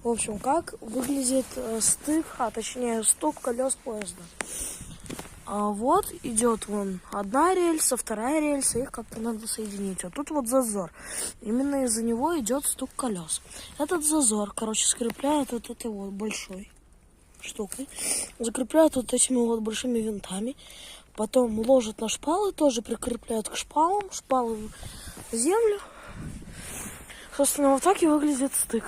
В общем, как выглядит стык, точнее стук колес поезда. Вот идет вон одна рельса, вторая рельса, их как-то надо соединить. А тут вот зазор. Именно из-за него идет стук колес. Этот зазор, короче, скрепляет вот этой вот большой штукой. Закрепляют вот этими вот большими винтами. Потом ложат на шпалы, тоже прикрепляют к шпалам. Шпалы в землю. Собственно, вот так и выглядит стык.